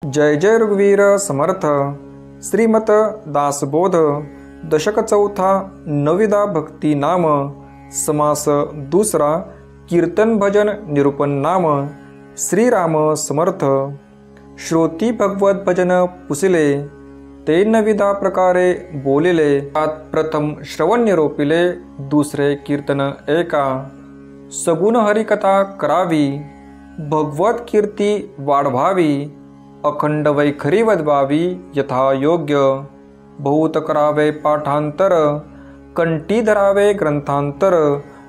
जय जय रघुवीर समर्थ। श्रीमत दासबोध दशक चौथा नविदा भक्ती नाम समास दुसरा कीर्तन भजन निरूपण नाम श्रीराम समर्थ। श्रोती भगवत भजन पुसिले ते नविदा प्रकारे बोलिले। आत प्रथम श्रवण निरोपिले दुसरे कीर्तन एका। सगुण हरिकथा करावी भगवत कीर्ती वाढवावी। अखंड वैखरी वदवावी यथा योग्य। बहुत करावे पाठांतर कंठी धरावे ग्रंथांतर।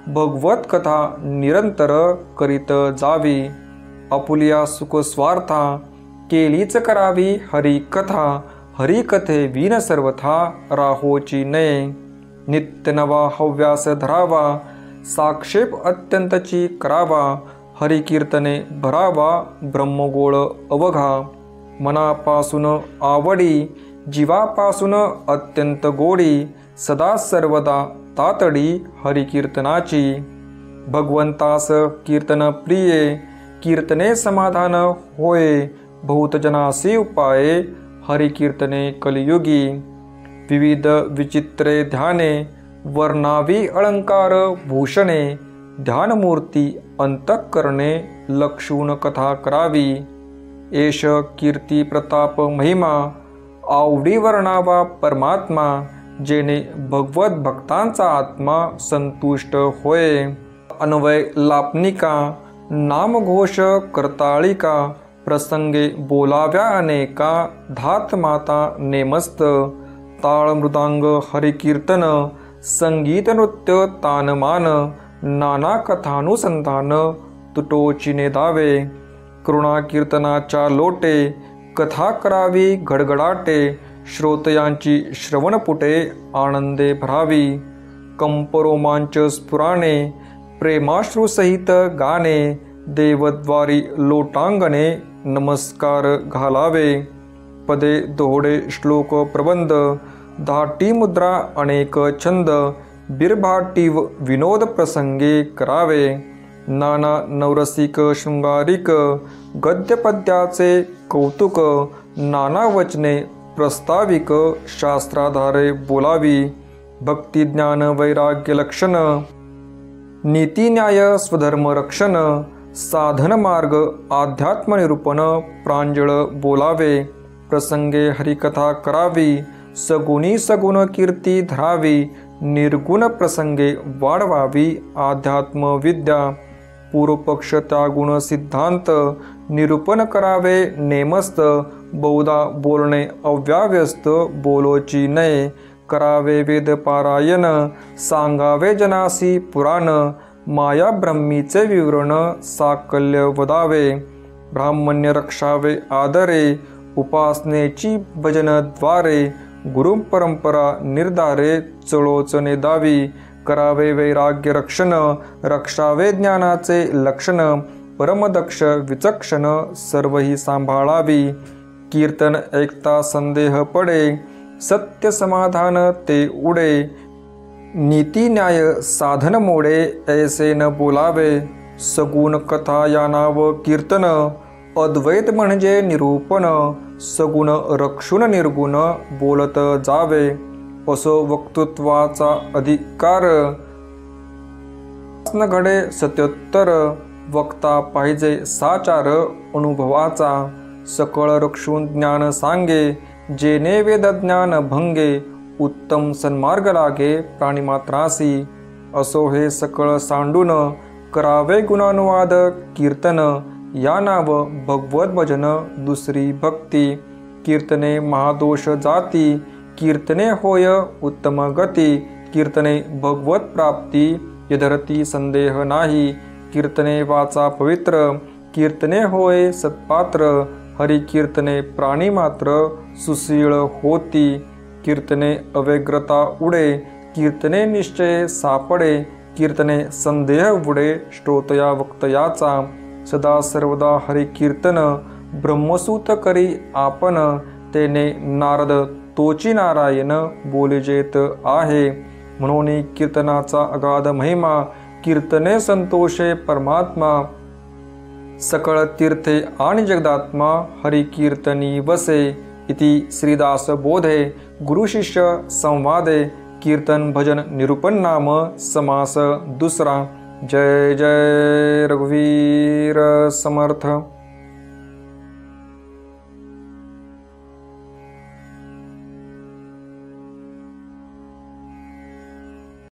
भगवत कथा निरंतर करीत जावी। आपुलिया सुख स्वार्था केलीच करावी हरिकथा। हरिकथे विन सर्वथा राहोची नये। नित्य नवा हव्यास धरावा साक्षेप अत्यंतची करावा। हरिकीर्तने भरावा ब्रह्मगोळ अवघा। मनापासून आवडी जीवापासून अत्यंत गोडी। सदा सर्वदा तातडी हरिकीर्तनाची। भगवंतास कीर्तन प्रिये कीर्तने समाधान होय। बहुत जनासी उपाये हरिकीर्तने कलियुगी। विविध विचित्रे ध्याने वर्णावी अलंकार भूषणे। ध्यानमूर्ती अंतःकरणे लक्षून कथा करावी। एष कीर्ती प्रताप महिमा आवडी वर्णावा परमात्मा। जेणे भगवत भक्तांचा आत्मा संतुष्ट होय। अन्वय लापनिका नामघोष करताळिका। प्रसंगे बोलाव्या अनेका धात माता नेमस्त। ताळ मृदांग हरिकीर्तन संगीत नृत्य तानमान। नाना कथानुसंधान तुटोचिने दावे। करुणा कीर्तनाच्या लोटे कथा करावी गडगडाटे। श्रोतयांची श्रवणपुटे आनंदे भरावी। कंपरोमांच स्फुराणे प्रेमाश्रुसहित गाणे। देवद्वारी लोटांगणे नमस्कार घालावे। पदे दोहडे श्लोक प्रबंध धाटी मुद्रा अनेक छंद। बिरभाटीव विनोद प्रसंगे करावे। नाना नवरसिक शृंगारिक गद्यपद्याचे कौतुक। नाना वचने प्रस्ताविक शास्त्राधारे बोलावी। भक्ती ज्ञान वैराग्य लक्षण नीती न्याय स्वधर्म रक्षण। साधन मार्ग आध्यात्म निरूपण प्रांजळ बोलावे। प्रसंगे हरिकथा करावी सगुणी सगुण कीर्ती धरावी। निर्गुण प्रसंगे वाढवावी आध्यात्म विद्या। पूर्वपक्ष त्यागुण सिद्धांत निरूपण करावे नेमस्त। बहुधा बोलणे अव्याव्यस्त बोलोची नये। करावे वेद पारायण सांगावे जनासी पुराण। माया ब्रह्मीचे विवरण साकल्य वदावे। ब्राह्मण्य रक्षावे आदरे उपासनेची भजनद्वारे। गुरु परंपरा निर्धारे चळोचने दावी। करावे वैराग्य रक्षण रक्षावे ज्ञानाचे लक्षण। परमदक्ष विचक्षण सर्वही सांभाळावी। कीर्तन ऐकता संदेह पडे सत्य समाधान ते उडे। नीती न्याय साधन मोडे ऐसे न बोलावे। सगुण कथा या नाव कीर्तन अद्वैत म्हणजे निरूपण। सगुण रक्षुन निर्गुण बोलत जावे। असो वक्तृत्वाचा अधिकार न घडे सत्योत्तर। वक्ता पाहिजे साचार अनुभवाचा। सकळ रक्षून ज्ञान सांगे जेणे वेदज्ञान भंगे। उत्तम सन्मार्ग लागे प्राणीमात्रासी। असो हे सकळ सांडून करावे गुणानुवाद कीर्तन। या नाव भगवत भजन दुसरी भक्ती। कीर्तने महादोष जाती कीर्तने होय उत्तम गती। कीर्तने भगवत प्राप्ती यधरती संदेह नाही। कीर्तने वाचा पवित्र कीर्तने होय सत्पात्र। हरि कीर्तने प्राणी मात्र सुशीळ होती। कीर्तने अव्यग्रता उडे कीर्तने निश्चय सापडे। कीर्तने संदेह उडे श्रोतया वक्तयाचा। सदा सर्वदा हरि कीर्तन ब्रह्मसूत करी आपण। तेने नारद तोची नारायण बोलिजेत आहे। म्हणून कीर्तनाचा अगाध महिमा कीर्तने संतोषे परमात्मा। सकळ तीर्थे आणि जगदात्मा हरिकीर्तनी वसे इति श्रीदास बोधे गुरुशिष्य संवादे कीर्तन भजन निरूपण नाम समास दुसरा। जय जय रघुवीर समर्थ।